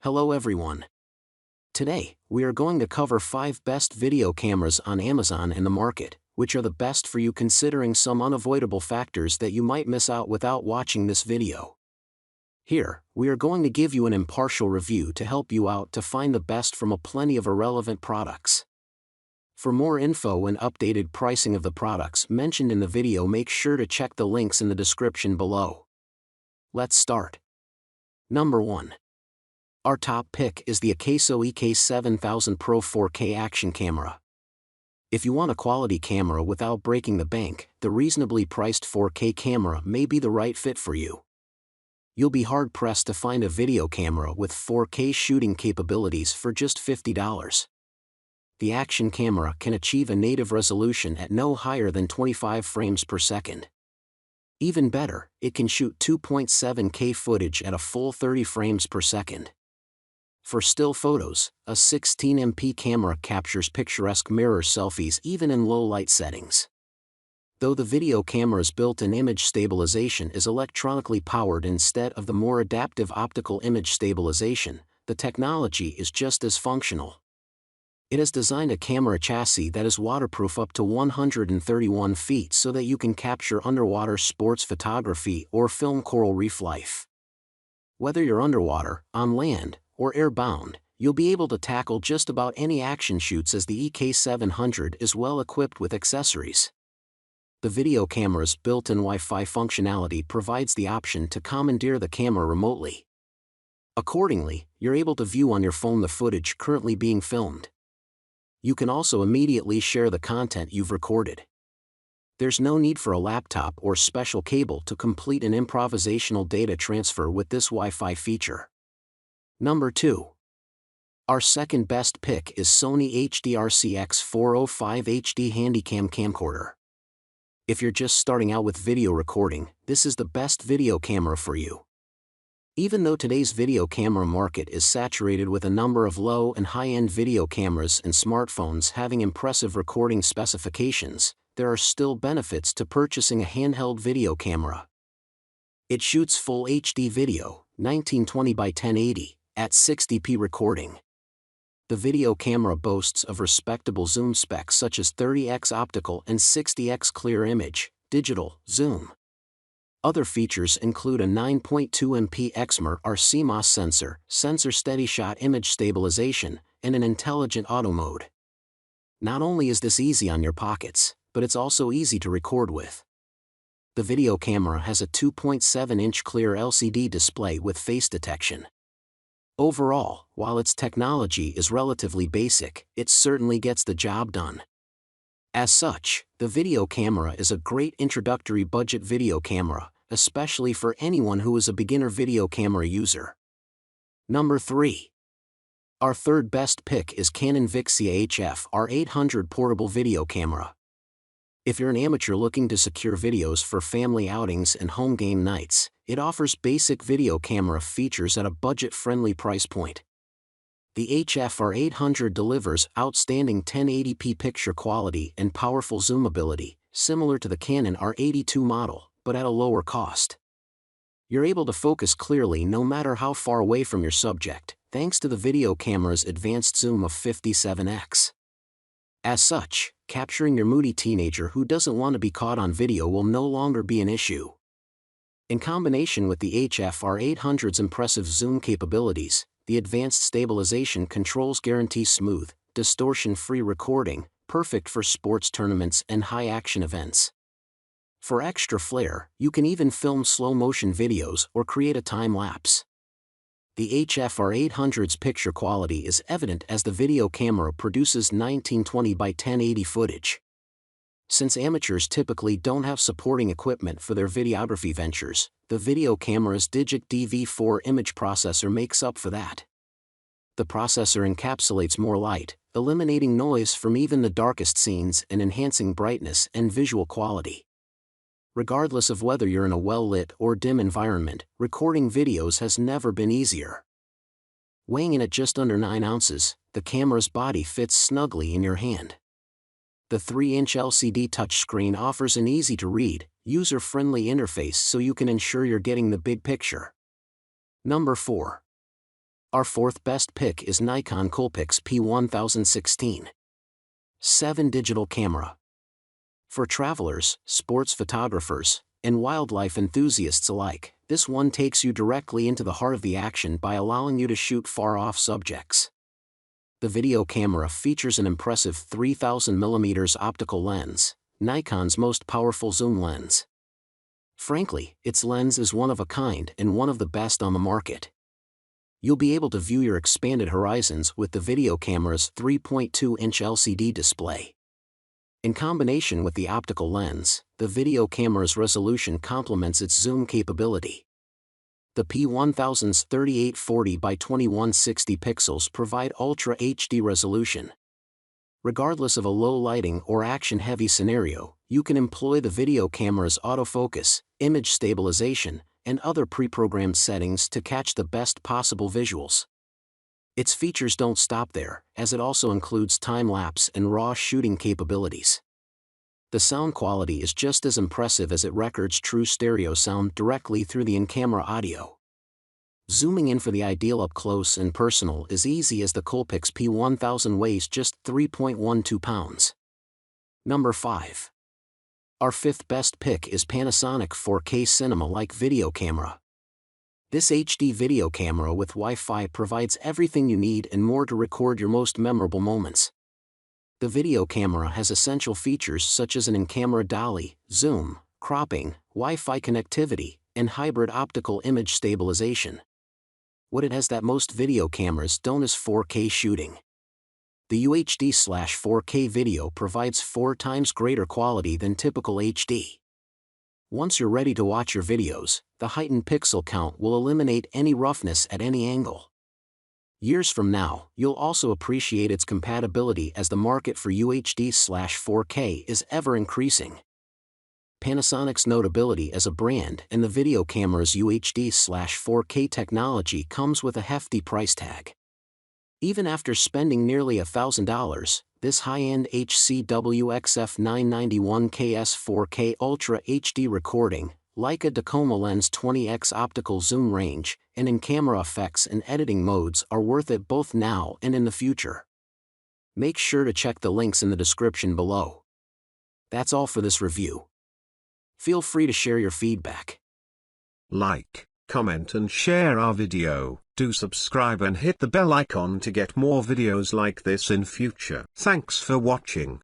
Hello everyone. Today, we are going to cover 5 best video cameras on Amazon and the market, which are the best for you considering some unavoidable factors that you might miss out without watching this video. Here, we are going to give you an impartial review to help you out to find the best from a plenty of irrelevant products. For more info and updated pricing of the products mentioned in the video, make sure to check the links in the description below. Let's start. Number 1. Our top pick is the AKASO EK7000 Pro 4K action camera. If you want a quality camera without breaking the bank, the reasonably priced 4K camera may be the right fit for you. You'll be hard-pressed to find a video camera with 4K shooting capabilities for just $50. The action camera can achieve a native resolution at no higher than 25 frames per second. Even better, it can shoot 2.7K footage at a full 30 frames per second. For still photos, a 16MP camera captures picturesque mirror selfies even in low-light settings. Though the video camera's built-in image stabilization is electronically powered instead of the more adaptive optical image stabilization, the technology is just as functional. It has designed a camera chassis that is waterproof up to 131 feet so that you can capture underwater sports photography or film coral reef life. Whether you're underwater, on land, or airbound, you'll be able to tackle just about any action shoots as the EK700 is well equipped with accessories. The video camera's built-in Wi-Fi functionality provides the option to commandeer the camera remotely. Accordingly, you're able to view on your phone the footage currently being filmed. You can also immediately share the content you've recorded. There's no need for a laptop or special cable to complete an improvisational data transfer with this Wi-Fi feature. Number 2. Our second best pick is Sony HDR-CX405 HD Handycam camcorder. If you're just starting out with video recording, this is the best video camera for you. Even though today's video camera market is saturated with a number of low and high-end video cameras and smartphones having impressive recording specifications, there are still benefits to purchasing a handheld video camera. It shoots full HD video, 1920 by 1080, at 60p recording. The video camera boasts of respectable zoom specs such as 30x optical and 60x clear image, digital, zoom. Other features include a 9.2MP XMR or CMOS sensor steady shot image stabilization, and an intelligent auto mode. Not only is this easy on your pockets, but it's also easy to record with. The video camera has a 2.7-inch clear LCD display with face detection. Overall, while its technology is relatively basic, it certainly gets the job done. As such, the video camera is a great introductory budget video camera, especially for anyone who is a beginner video camera user. Number 3. Our third best pick is Canon VIXIA HF-R800 portable video camera. If you're an amateur looking to secure videos for family outings and home game nights, it offers basic video camera features at a budget-friendly price point. The HF-R800 delivers outstanding 1080p picture quality and powerful zoom ability, similar to the Canon R82 model, but at a lower cost. You're able to focus clearly no matter how far away from your subject, thanks to the video camera's advanced zoom of 57x. As such, capturing your moody teenager who doesn't want to be caught on video will no longer be an issue. In combination with the HF-R800's impressive zoom capabilities, the advanced stabilization controls guarantee smooth, distortion-free recording, perfect for sports tournaments and high-action events. For extra flair, you can even film slow-motion videos or create a time-lapse. The HF-R800's picture quality is evident as the video camera produces 1920 by 1080 footage. Since amateurs typically don't have supporting equipment for their videography ventures, the video camera's Digic DV4 image processor makes up for that. The processor encapsulates more light, eliminating noise from even the darkest scenes and enhancing brightness and visual quality. Regardless of whether you're in a well-lit or dim environment, recording videos has never been easier. Weighing in at just under 9 ounces, the camera's body fits snugly in your hand. The 3-inch LCD touchscreen offers an easy-to-read, user-friendly interface so you can ensure you're getting the big picture. Number 4. Our fourth best pick is Nikon COOLPIX P1016 7 digital camera. For travelers, sports photographers, and wildlife enthusiasts alike, this one takes you directly into the heart of the action by allowing you to shoot far-off subjects. The video camera features an impressive 3000mm optical lens, Nikon's most powerful zoom lens. Frankly, its lens is one of a kind and one of the best on the market. You'll be able to view your expanded horizons with the video camera's 3.2-inch LCD display. In combination with the optical lens, the video camera's resolution complements its zoom capability. The P1000's 3840 by 2160 pixels provide Ultra HD resolution. Regardless of a low lighting or action-heavy scenario, you can employ the video camera's autofocus, image stabilization, and other pre-programmed settings to catch the best possible visuals. Its features don't stop there, as it also includes time-lapse and RAW shooting capabilities. The sound quality is just as impressive as it records true stereo sound directly through the in-camera audio. Zooming in for the ideal up-close and personal is easy as the COOLPIX P1000 weighs just 3.12 pounds. Number 5. Our fifth best pick is Panasonic 4K cinema-like video camera. This HD video camera with Wi-Fi provides everything you need and more to record your most memorable moments. The video camera has essential features such as an in-camera dolly, zoom, cropping, Wi-Fi connectivity, and hybrid optical image stabilization. What it has that most video cameras don't is 4K shooting. The UHD/4K video provides 4 times greater quality than typical HD. Once you're ready to watch your videos, the heightened pixel count will eliminate any roughness at any angle. Years from now, you'll also appreciate its compatibility as the market for UHD/4K is ever increasing. Panasonic's notability as a brand and the video camera's UHD/4K technology comes with a hefty price tag. Even after spending nearly $1,000, this high-end HCWXF991KS 4K Ultra HD recording, Leica Tacoma Lens 20x optical zoom range, and in-camera effects and editing modes are worth it both now and in the future. Make sure to check the links in the description below. That's all for this review. Feel free to share your feedback. Like, comment and share our video. Do subscribe and hit the bell icon to get more videos like this in future. Thanks for watching.